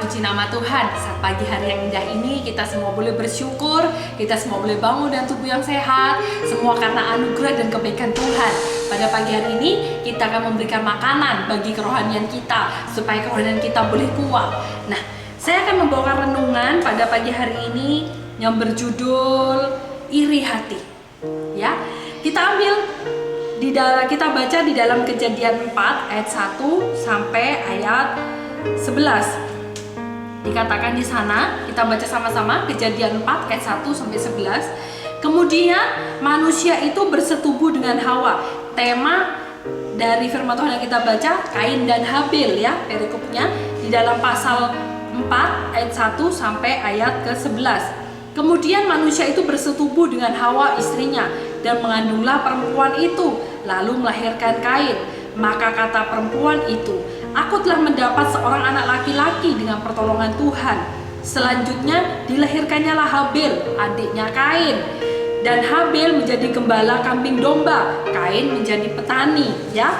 puji nama Tuhan. Saat pagi hari yang indah ini kita semua boleh bersyukur, kita semua boleh bangun dan tubuh yang sehat, semua karena anugerah dan kebaikan Tuhan. Pada pagi hari ini kita akan memberikan makanan bagi kerohanian kita supaya kerohanian kita boleh kuat. Nah, saya akan membawakan renungan pada pagi hari ini yang berjudul iri hati. Ya, kita baca di dalam Kejadian 4 ayat 1 sampai ayat 11. Dikatakan di sana, kita baca sama-sama Kejadian 4 ayat 1 sampai 11. Kemudian manusia itu bersetubuh dengan Hawa. Tema dari firman Tuhan yang kita baca Kain dan Habil, ya, perikopnya di dalam pasal 4 ayat 1 sampai ayat ke-11. Kemudian manusia itu bersetubuh dengan Hawa istrinya dan mengandunglah perempuan itu, lalu melahirkan Kain. Maka kata perempuan itu, "Aku telah mendapat seorang anak laki-laki dengan pertolongan Tuhan." Selanjutnya dilahirkannya lah Habil, adiknya Kain. Dan Habil menjadi gembala kambing domba, Kain menjadi petani, ya.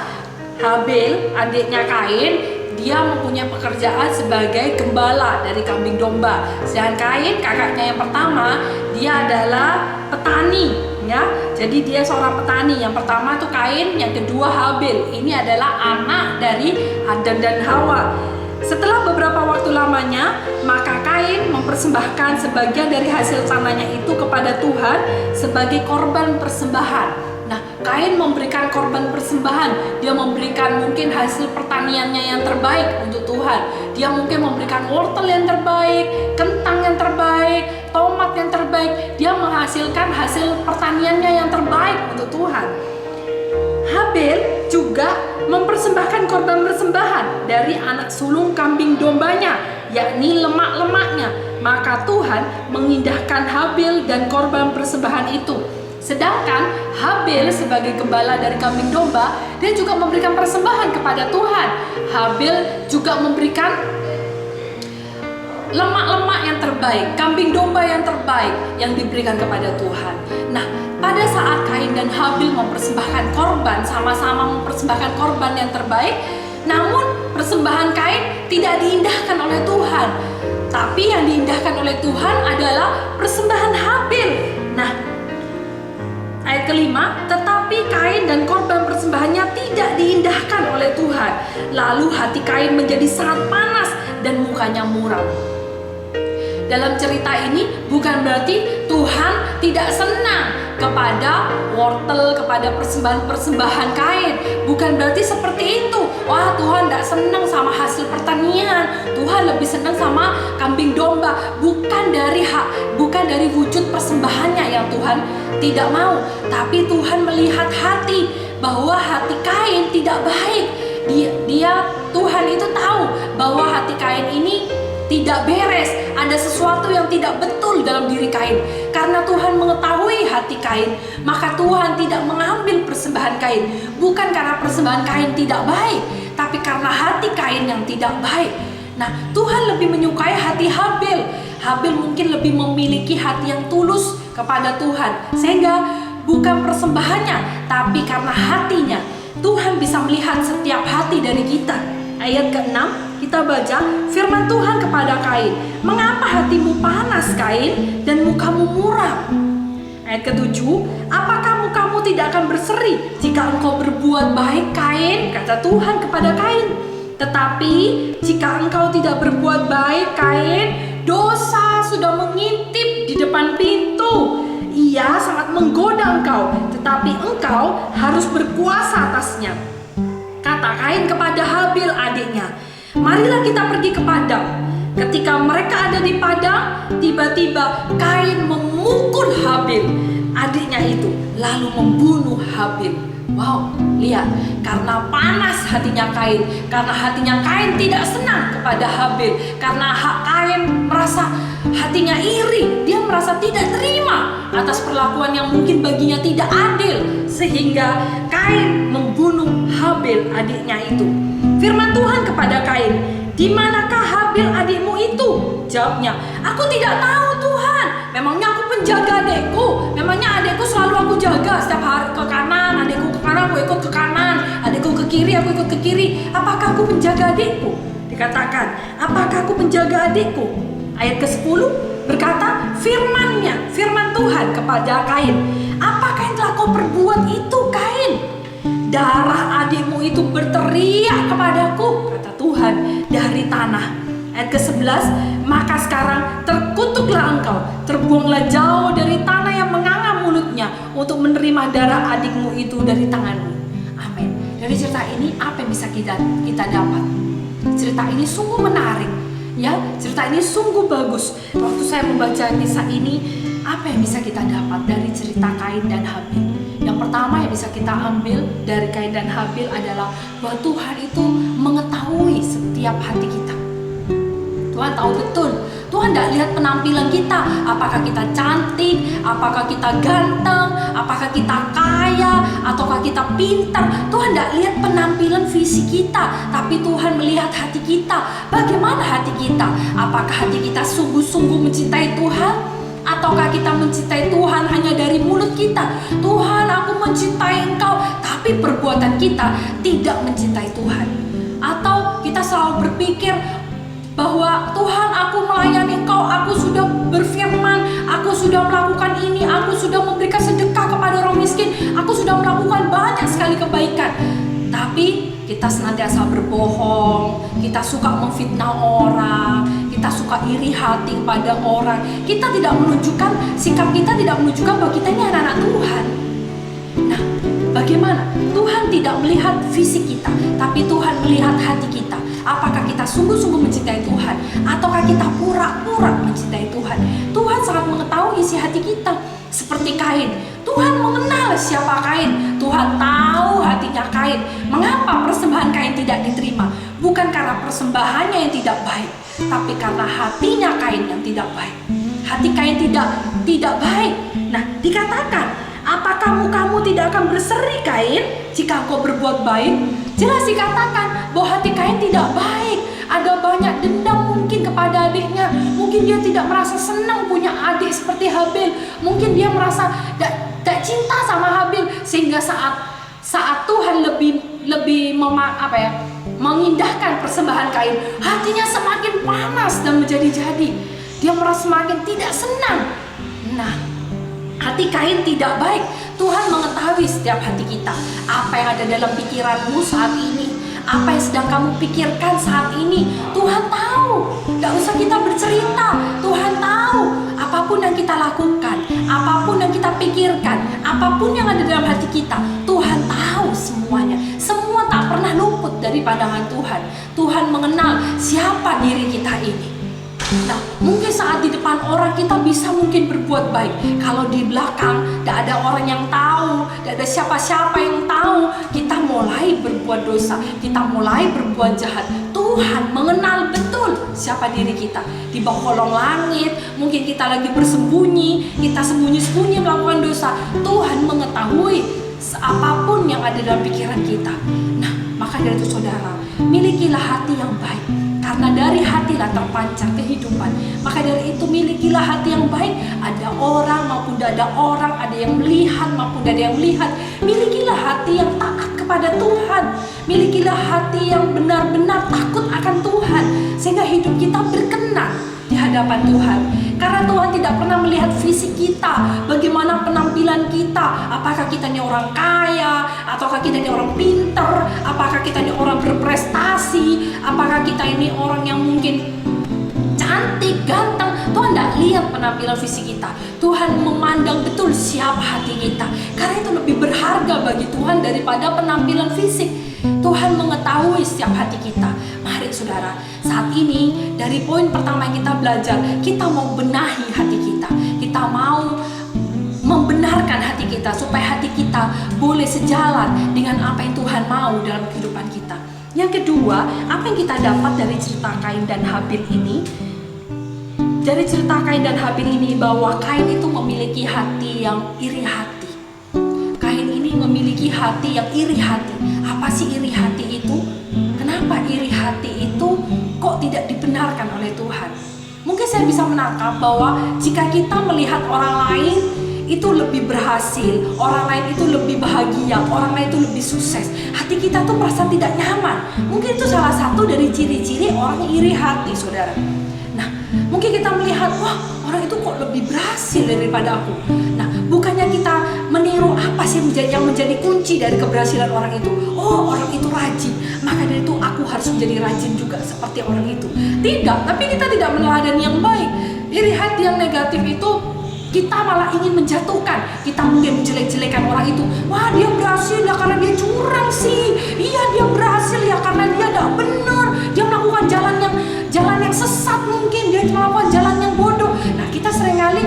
Habil, adiknya Kain, dia mempunyai pekerjaan sebagai gembala dari kambing domba. Sedangkan Kain, kakaknya yang pertama, dia adalah petani, ya. Jadi dia seorang petani. Yang pertama itu Kain, yang kedua Habil. Ini adalah anak dari Adam dan Hawa. Setelah beberapa waktu lamanya, maka Kain mempersembahkan sebagian dari hasil tanahnya itu kepada Tuhan sebagai korban persembahan. Nah, Kain memberikan korban persembahan. Dia memberikan mungkin hasil pertaniannya yang terbaik untuk Tuhan. Dia mungkin memberikan wortel yang terbaik, kentang yang terbaik, tomat yang terbaik. Dia menghasilkan hasil pertaniannya yang terbaik untuk Tuhan. Habil juga mempersembahkan korban persembahan dari anak sulung kambing dombanya, yakni lemak-lemaknya. Maka Tuhan mengindahkan Habil dan korban persembahan itu. Sedangkan Habil sebagai gembala dari kambing domba, dia juga memberikan persembahan kepada Tuhan. Habil juga memberikan lemak-lemak yang terbaik, kambing domba yang terbaik yang diberikan kepada Tuhan. Nah, pada saat Kain dan Habil mempersembahkan korban, sama-sama mempersembahkan korban yang terbaik, namun persembahan Kain tidak diindahkan oleh Tuhan. Tapi yang diindahkan oleh Tuhan adalah persembahan Habil. Nah, ayat kelima, tetapi Kain dan korban persembahannya tidak diindahkan oleh Tuhan. Lalu hati Kain menjadi sangat panas dan mukanya muram. Dalam cerita ini bukan berarti Tuhan tidak senang kepada wortel, kepada persembahan-persembahan Kain. Bukan berarti seperti itu. Wah, Tuhan tidak senang sama hasil pertanian. Tuhan lebih senang sama kambing domba. Bukan dari wujud persembahannya yang Tuhan tidak mau. Tapi Tuhan melihat hati, bahwa hati Kain tidak baik. Tuhan itu tahu bahwa hati Kain ini tidak beres, ada sesuatu yang tidak betul dalam diri Kain. Karena Tuhan mengetahui hati Kain, maka Tuhan tidak mengambil persembahan Kain. Bukan karena persembahan Kain tidak baik, tapi karena hati Kain yang tidak baik. Nah, Tuhan lebih menyukai hati Habil. Habil mungkin lebih memiliki hati yang tulus kepada Tuhan, sehingga bukan persembahannya, tapi karena hatinya. Tuhan bisa melihat setiap hati dari kita. Ayat ke-6 kita baca firman Tuhan kepada Kain, "Mengapa hatimu panas, Kain, dan mukamu muram?" Ayat ke-7, "Apakah mukamu tidak akan berseri jika engkau berbuat baik, Kain?" Kata Tuhan kepada Kain. "Tetapi jika engkau tidak berbuat baik, Kain, dosa sudah mengintip di depan pintu. Ia sangat menggoda engkau, tetapi engkau harus berkuasa atasnya." Kata Kain kepada Habil adiknya, "Marilah kita pergi ke padang." Ketika mereka ada di padang, tiba-tiba Kain memukul Habil, adiknya itu, lalu membunuh Habil. Wow, lihat, karena panas hatinya Kain, karena hatinya Kain tidak senang kepada Habil, karena Kain merasa hatinya iri, dia merasa tidak terima atas perlakuan yang mungkin baginya tidak adil, sehingga Kain membunuh Habil adiknya itu. Firman Tuhan kepada Kain, "Di manakah Habil adikmu itu?" Jawabnya, "Aku tidak tahu, Tuhan. Memangnya aku penjaga adikku? Memangnya adikku selalu aku jaga setiap hari ke kanan, adikku ke kanan, aku ikut ke kanan, adikku ke kiri, aku ikut ke kiri. Apakah aku penjaga adikku?" Dikatakan, apakah aku menjaga adikku? Ayat ke-10 berkata, firman Tuhan kepada Kain, apakah yang telah kau perbuat itu, Kain? Darah adikmu itu berteriak kepadaku, kata Tuhan, dari tanah. Ayat ke-11, maka sekarang terkutuklah engkau, terbuanglah jauh dari tanah yang menganga mulutnya untuk menerima darah adikmu itu dari tanganmu. Amin. Dari cerita ini apa yang bisa kita dapat? Cerita ini sungguh menarik, ya. Cerita ini sungguh bagus. Waktu saya membaca kisah ini, apa yang bisa kita dapat dari cerita Kain dan Habil? Yang pertama yang bisa kita ambil dari Kain dan Habil adalah bahwa Tuhan itu mengetahui setiap hati kita. Tuhan tahu betul. Tuhan tidak lihat penampilan kita, apakah kita cantik, apakah kita ganteng, apakah kita kaya, ataukah kita pintar. Tuhan tidak lihat penampilan fisik kita, tapi Tuhan melihat hati kita. Bagaimana hati kita? Apakah hati kita sungguh-sungguh mencintai Tuhan? Ataukah kita mencintai Tuhan hanya dari mulut kita? Tuhan, aku mencintai Engkau, tapi perbuatan kita tidak mencintai Tuhan. Atau kita selalu berpikir bahwa Tuhan, aku melayani Engkau, aku sudah berfirman, aku sudah melakukan ini, aku sudah memberikan sedekah kepada orang miskin, aku sudah melakukan banyak sekali kebaikan. Tapi kita senantiasa berbohong, kita suka memfitnah orang, kita suka iri hati kepada orang. Kita tidak menunjukkan, sikap kita tidak menunjukkan bahwa kita ini anak-anak Tuhan. Nah, bagaimana? Tuhan tidak melihat fisik kita, tapi Tuhan melihat hati kita. Apakah kita sungguh-sungguh mencintai Tuhan, ataukah kita pura-pura mencintai Tuhan? Tuhan sangat mengetahui isi hati kita. Seperti Kain, Tuhan mengenal siapa Kain. Tuhan tahu hatinya Kain. Mengapa persembahan Kain tidak diterima? Bukan karena persembahannya yang tidak baik, tapi karena hatinya Kain yang tidak baik. Hati Kain tidak baik. Nah, dikatakan, apakah mukamu tidak akan berseri, Kain, jika engkau berbuat baik? Jelas dikatakan bahwa hati Kain tidak baik. Ada banyak dendam mungkin kepada adiknya. Mungkin dia tidak merasa senang punya adik seperti Habil. Mungkin dia merasa tidak cinta sama Habil, sehingga saat Tuhan lebih mengindahkan persembahan Kain, hatinya semakin panas dan menjadi-jadi. Dia merasa semakin tidak senang. Nah, hati Kain tidak baik. Tuhan mengetahui setiap hati kita. Apa yang ada dalam pikiranmu saat ini, apa yang sedang kamu pikirkan saat ini, Tuhan tahu. Tidak usah kita bercerita. Tuhan tahu apapun yang kita lakukan, apapun yang kita pikirkan, apapun yang ada dalam hati kita, Tuhan tahu semuanya. Semua tak pernah luput dari pandangan Tuhan. Tuhan mengenal siapa diri kita ini. Nah, mungkin saat di depan orang kita bisa mungkin berbuat baik. Kalau di belakang tidak ada orang yang tahu, tidak ada siapa-siapa yang tahu, kita mulai berbuat dosa, kita mulai berbuat jahat. Tuhan mengenal betul siapa diri kita. Di bawah kolong langit, mungkin kita lagi bersembunyi, kita sembunyi-sembunyi melakukan dosa. Tuhan mengetahui apapun yang ada dalam pikiran kita. Nah, maka dari itu saudara, milikilah hati yang baik. Karena dari hatilah terpancar kehidupan. Maka dari itu milikilah hati yang baik. Ada orang maupun tidak ada orang, ada yang melihat maupun tidak ada yang melihat. Milikilah hati yang taat kepada Tuhan. Milikilah hati yang benar-benar takut akan Tuhan, sehingga hidup kita berkenan di hadapan Tuhan. Karena Tuhan tidak pernah melihat fisik kita, bagaimana penampilan kita, apakah kita ini orang kaya, ataukah kita ini orang pinter, apakah kita ini orang berprestasi, apakah kita ini orang yang mungkin cantik, ganteng. Tuhan tidak lihat penampilan fisik kita. Tuhan memandang betul siapa hati kita. Karena itu lebih berharga bagi Tuhan daripada penampilan fisik. Tuhan mengetahui setiap hati kita. Mari saudara, saat ini dari poin pertama yang kita belajar, kita mau benahi hati kita. Kita mau membenarkan hati kita supaya hati kita boleh sejalan dengan apa yang Tuhan mau dalam kehidupan kita. Yang kedua, apa yang kita dapat dari cerita Kain dan Habil ini? Dari cerita Kain dan Habil ini bahwa Kain itu memiliki hati yang iri hati. Kain ini memiliki hati yang iri hati. Apa sih iri hati itu? Kenapa iri hati itu kok tidak dibenarkan oleh Tuhan? Mungkin saya bisa menangkap bahwa jika kita melihat orang lain itu lebih berhasil, orang lain itu lebih bahagia, orang lain itu lebih sukses, hati kita tuh merasa tidak nyaman. Mungkin itu salah satu dari ciri-ciri orang iri hati, saudara. Nah, mungkin kita melihat, wah, orang itu kok lebih berhasil daripada aku. Nah, bukannya kita meniru apa sih yang menjadi kunci dari keberhasilan orang itu. Oh, orang itu rajin, maka dari itu aku harus menjadi rajin juga seperti orang itu. Tidak, tapi kita tidak meneladani yang baik. Iri hati yang negatif itu kita malah ingin menjatuhkan. Kita mungkin menjelek-jelekan orang itu. Wah, dia berhasil ya karena dia curang sih. Iya, dia berhasil ya karena dia tidak benar. Dia melakukan jalan yang sesat mungkin. Dia melakukan jalan yang bodoh. Nah, kita seringkali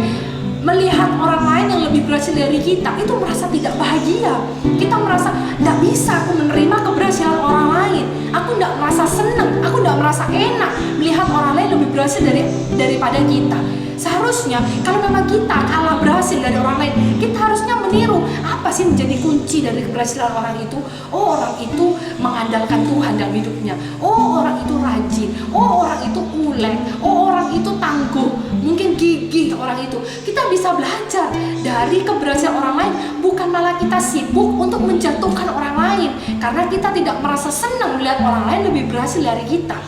melihat orang lain yang lebih berhasil dari kita, itu merasa tidak bahagia. Kita merasa tidak bisa aku menerima keberhasilan orang lain. Aku tidak merasa senang, aku tidak merasa enak melihat orang lain lebih berhasil daripada kita. Seharusnya kalau memang kita kalah berhasil dari orang lain, kita harusnya meniru apa sih menjadi kunci dari keberhasilan orang itu. Oh, orang itu mengandalkan Tuhan dalam hidupnya. Oh, orang itu rajin. Oh, orang itu ulet. Oh, orang itu tangguh. Mungkin gigih orang itu. Kita bisa belajar dari keberhasilan orang lain, bukan malah kita sibuk untuk menjatuhkan orang lain karena kita tidak merasa senang melihat orang lain lebih berhasil dari kita.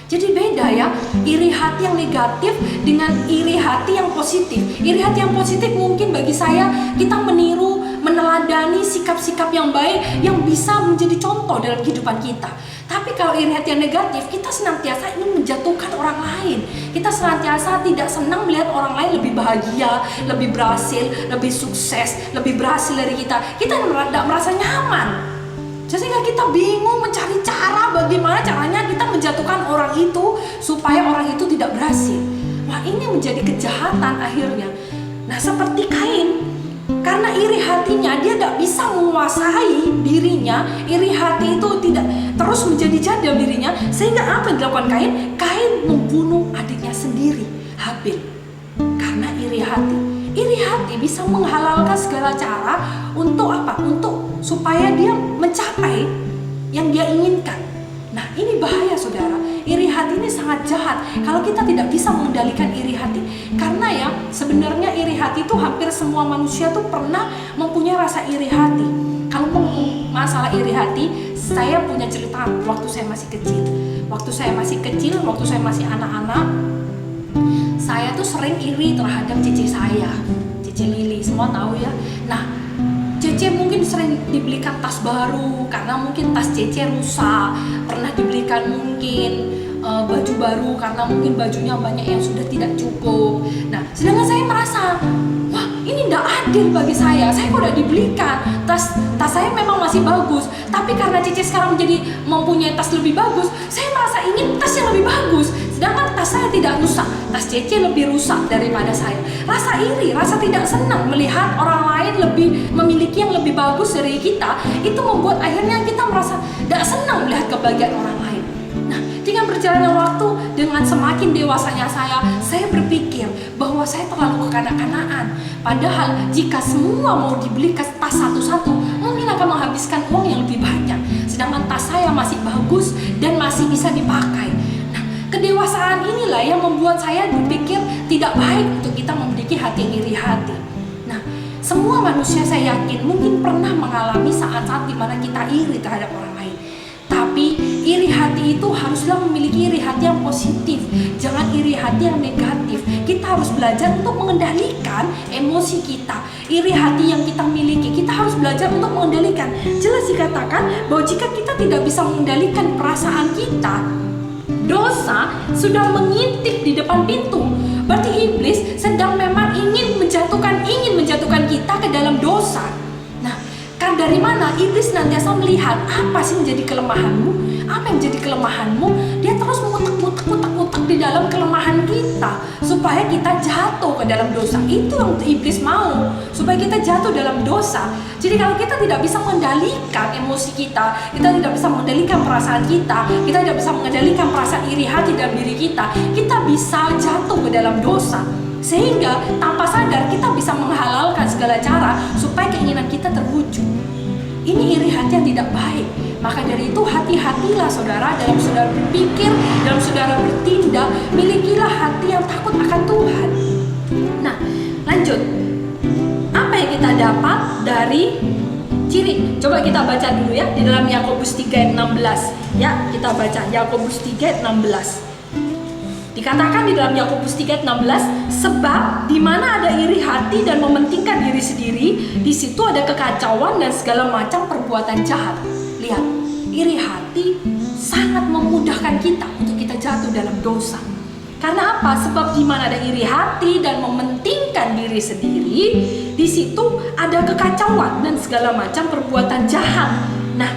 Jadi beda ya, iri hati yang negatif dengan iri hati yang positif. Iri hati yang positif mungkin bagi saya, kita meniru, meneladani sikap-sikap yang baik yang bisa menjadi contoh dalam kehidupan kita. Tapi kalau iri hati yang negatif, kita senantiasa ingin menjatuhkan orang lain. Kita senantiasa tidak senang melihat orang lain lebih bahagia, lebih berhasil, lebih sukses, lebih berhasil dari kita. Kita tidak merasa nyaman. Sehingga kita bingung mencari cara bagaimana caranya kita menjatuhkan orang itu supaya orang itu tidak berhasil. Wah, ini menjadi kejahatan akhirnya. Nah, seperti Kain, karena iri hatinya dia tidak bisa menguasai dirinya, iri hati itu tidak terus menjadi jahat dalam dirinya, sehingga apa yang dilakukan Kain? Kain membunuh adiknya sendiri, Habil, karena iri hati. Iri hati bisa menghalalkan segala cara untuk apa? Untuk supaya dia mencapai yang dia inginkan. Nah, ini bahaya, saudara. Iri hati ini sangat jahat kalau kita tidak bisa mengendalikan iri hati. Karena ya, sebenarnya iri hati itu hampir semua manusia tuh pernah mempunyai rasa iri hati. Kalau masalah iri hati, saya punya cerita waktu saya masih kecil. Waktu saya masih anak-anak, saya tuh sering iri terhadap cici saya, Cici Lili, semua tahu ya. Nah, Cece mungkin sering dibelikan tas baru karena mungkin tas Cece rusak. Pernah dibelikan mungkin baju baru karena mungkin bajunya banyak yang sudah tidak cukup. Nah, sedangkan saya merasa, wah, ini tidak adil bagi saya. Saya kok udah dibelikan tas saya memang masih bagus, tapi karena Cece sekarang menjadi mempunyai tas lebih bagus, saya merasa ingin tas yang lebih bagus. Sedangkan tas saya tidak rusak, tas Cece lebih rusak daripada saya. Rasa iri, rasa tidak senang melihat orang lain lebih memiliki yang lebih bagus dari kita, itu membuat akhirnya kita merasa tidak senang melihat kebahagiaan orang lain. Nah, dengan berjalannya waktu, dengan semakin dewasanya saya berpikir bahwa saya terlalu kekanak-kanakan. Padahal jika semua mau dibeli tas satu-satu, mungkin akan menghabiskan uang yang lebih banyak. Sedangkan tas saya masih bagus dan masih bisa dipakai. Kedewasaan inilah yang membuat saya berpikir tidak baik untuk kita memiliki hati yang iri hati. Nah, semua manusia saya yakin mungkin pernah mengalami saat-saat di mana kita iri terhadap orang lain. Tapi iri hati itu haruslah memiliki iri hati yang positif, jangan iri hati yang negatif. Kita harus belajar untuk mengendalikan emosi kita. Iri hati yang kita miliki, kita harus belajar untuk mengendalikan. Jelas dikatakan bahwa jika kita tidak bisa mengendalikan perasaan kita, dosa sudah mengintip di depan pintu. Berarti iblis sedang memang ingin menjatuhkan kita ke dalam dosa. Nah, kan dari mana iblis nantiasa melihat apa sih menjadi kelemahanmu? Apa yang menjadi kelemahanmu? Dia terus mengutak-utak di dalam kelemahan kita supaya kita jatuh ke dalam dosa. Itu yang iblis mau, supaya kita jatuh dalam dosa. Jadi kalau kita tidak bisa mengendalikan emosi kita tidak bisa mengendalikan perasaan kita tidak bisa mengendalikan perasaan iri hati dalam diri kita bisa jatuh ke dalam dosa. Sehingga tanpa sadar kita bisa menghalalkan segala cara supaya keinginan kita terwujud. Ini iri hati yang tidak baik. Maka dari itu hati-hatilah saudara dalam saudara berpikir, dalam saudara bertindak, milikilah hati yang takut akan Tuhan. Nah, lanjut. kita dapat dari ciri. Coba kita baca dulu ya di dalam Yakobus 3 ayat 16. Ya, kita baca Yakobus 3 ayat 16. Dikatakan di dalam Yakobus 3 ayat 16, sebab di mana ada iri hati dan mementingkan diri sendiri, di situ ada kekacauan dan segala macam perbuatan jahat. Lihat, iri hati sangat memudahkan kita untuk kita jatuh dalam dosa. Karena apa? Sebab di mana ada iri hati dan mementingkan diri sendiri, di situ ada kekacauan dan segala macam perbuatan jahat. Nah,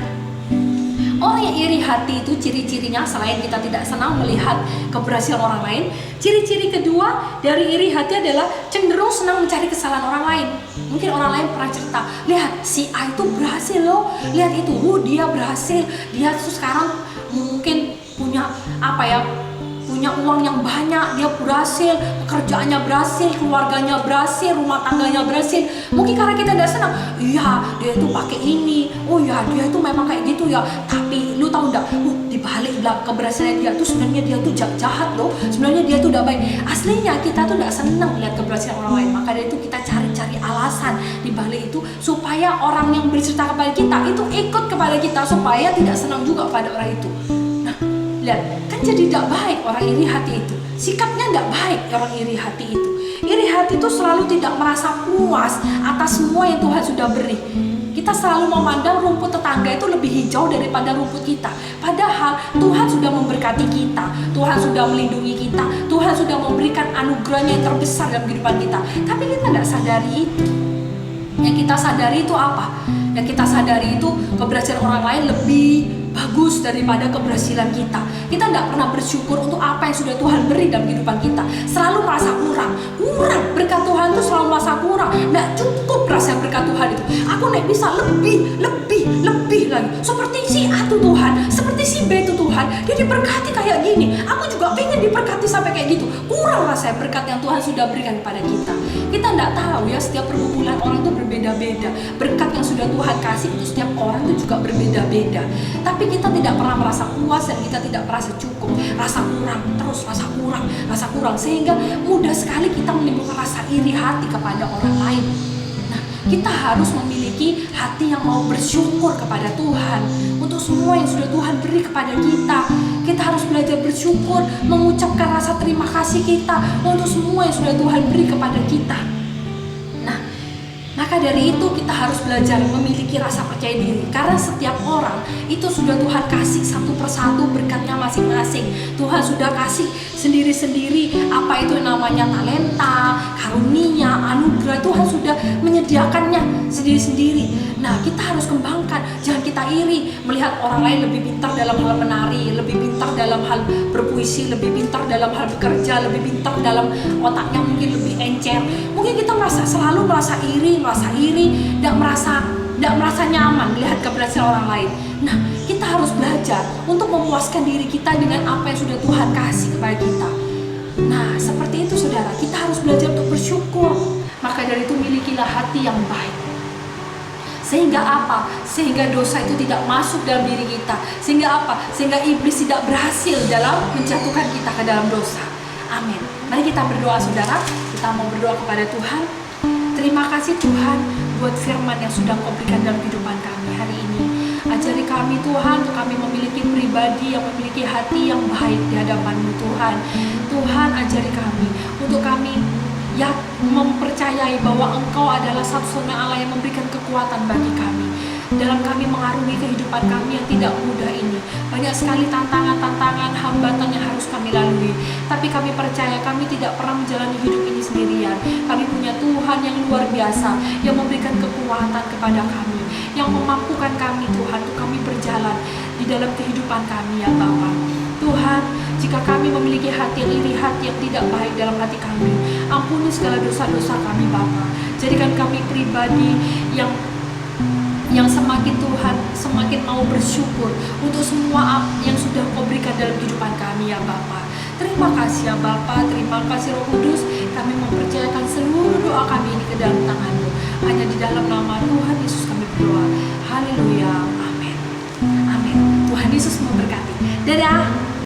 orang yang iri hati itu ciri-cirinya, selain kita tidak senang melihat keberhasilan orang lain, ciri-ciri kedua dari iri hati adalah cenderung senang mencari kesalahan orang lain. Mungkin orang lain pernah cerita, lihat si A itu berhasil loh, lihat itu, dia berhasil, dia tuh sekarang mungkin punya punya uang yang banyak, dia berhasil, pekerjaannya berhasil, keluarganya berhasil, rumah tangganya berhasil. Mungkin karena kita tidak senang, iya dia itu pakai ini, oh ya dia itu memang kayak gitu ya. Tapi lu tahu enggak, di balik keberhasilan dia tuh sebenarnya dia tuh jahat loh, sebenarnya dia tuh tidak baik. Aslinya kita tuh tidak senang melihat keberhasilan orang lain, maka dari itu kita cari-cari alasan di balik itu supaya orang yang bercerita kepada kita itu ikut kepada kita, supaya tidak senang juga pada orang itu. Lihat, kan jadi tidak baik orang iri hati itu. Sikapnya tidak baik orang iri hati itu. Iri hati itu selalu tidak merasa puas atas semua yang Tuhan sudah beri. Kita selalu memandang rumput tetangga itu lebih hijau daripada rumput kita. Padahal Tuhan sudah memberkati kita, Tuhan sudah melindungi kita, Tuhan sudah memberikan anugerahnya yang terbesar dalam kehidupan kita. Tapi kita tidak sadari itu. Yang kita sadari itu apa? Yang kita sadari itu keberhasilan orang lain lebih bagus daripada keberhasilan kita. Kita tidak pernah bersyukur untuk apa yang sudah Tuhan beri dalam kehidupan kita. Selalu merasa kurang. Berkat Tuhan itu selalu merasa kurang. Tidak cukup rasa berkat Tuhan itu. Aku tidak bisa lebih lagi. Seperti si A itu Tuhan, seperti si B itu Tuhan. Dia diberkati kayak gini. Aku juga pengen diberkati sampai kayak gitu. Kurang rasa berkat yang Tuhan sudah berikan kepada kita. Kita tidak tahu ya, setiap pergumulan orang itu berbeda-beda. Berkat yang sudah Tuhan kasih itu setiap orang itu juga berbeda-beda. Tapi kita tidak pernah merasa puas dan kita tidak merasa cukup, rasa kurang, sehingga mudah sekali kita menimbulkan rasa iri hati kepada orang lain. Nah, kita harus memiliki hati yang mau bersyukur kepada Tuhan untuk semua yang sudah Tuhan beri kepada kita. Kita harus belajar bersyukur, mengucapkan rasa terima kasih kita untuk semua yang sudah Tuhan beri kepada kita. Maka dari itu kita harus belajar memiliki rasa percaya diri. Karena setiap orang itu sudah Tuhan kasih satu persatu berkatnya masing-masing. Tuhan sudah kasih sendiri-sendiri apa itu namanya talenta, karunia, anugerah. Tuhan sudah menyediakannya sendiri-sendiri. Nah, kita harus kembangkan. Jangan kita iri melihat orang lain lebih pintar dalam hal menari, lebih pintar dalam hal berpuisi, lebih pintar dalam hal bekerja, lebih pintar dalam otaknya mungkin lebih encer. Mungkin kita selalu merasa iri, tidak merasa nyaman melihat keberhasilan orang lain. Nah, kita harus belajar untuk memuaskan diri kita dengan apa yang sudah Tuhan kasih kepada kita. Nah, seperti itu saudara, kita harus belajar untuk bersyukur. Maka dari itu milikilah hati yang baik. Sehingga apa? Sehingga dosa itu tidak masuk dalam diri kita. Sehingga apa? Sehingga iblis tidak berhasil dalam menjatuhkan kita ke dalam dosa. Amin. Mari kita berdoa saudara. Kita mau berdoa kepada Tuhan. Terima kasih Tuhan buat firman yang sudah Kau berikan dalam kehidupan kami hari ini. Ajari kami Tuhan untuk kami memiliki pribadi yang memiliki hati yang baik di hadapan-Mu Tuhan. Tuhan ajari kami untuk kami yang mempercayai bahwa Engkau adalah satu-satunya Allah yang memberikan kekuatan bagi kami. Dalam kami mengarungi kehidupan kami yang tidak mudah ini, banyak sekali tantangan-tantangan, hambatan yang harus kami lalui. Tapi kami percaya kami tidak pernah menjalani hidup ini sendirian. Kami punya Tuhan yang luar biasa, yang memberikan kekuatan kepada kami, yang memampukan kami Tuhan untuk kami berjalan di dalam kehidupan kami ya Bapa. Tuhan, jika kami memiliki hati yang iri, hati yang tidak baik dalam hati kami, ampuni segala dosa-dosa kami Bapa. Jadikan kami pribadi yang semakin Tuhan, semakin mau bersyukur untuk semua yang sudah Kau berikan dalam kehidupan kami ya Bapa. Terima kasih ya Bapa, terima kasih Roh Kudus. Kami mempercayakan seluruh doa kami ini ke dalam tangan-Mu. Hanya di dalam nama Tuhan Yesus kami berdoa. Haleluya, amin. Amin. Tuhan Yesus memberkati. Dadah.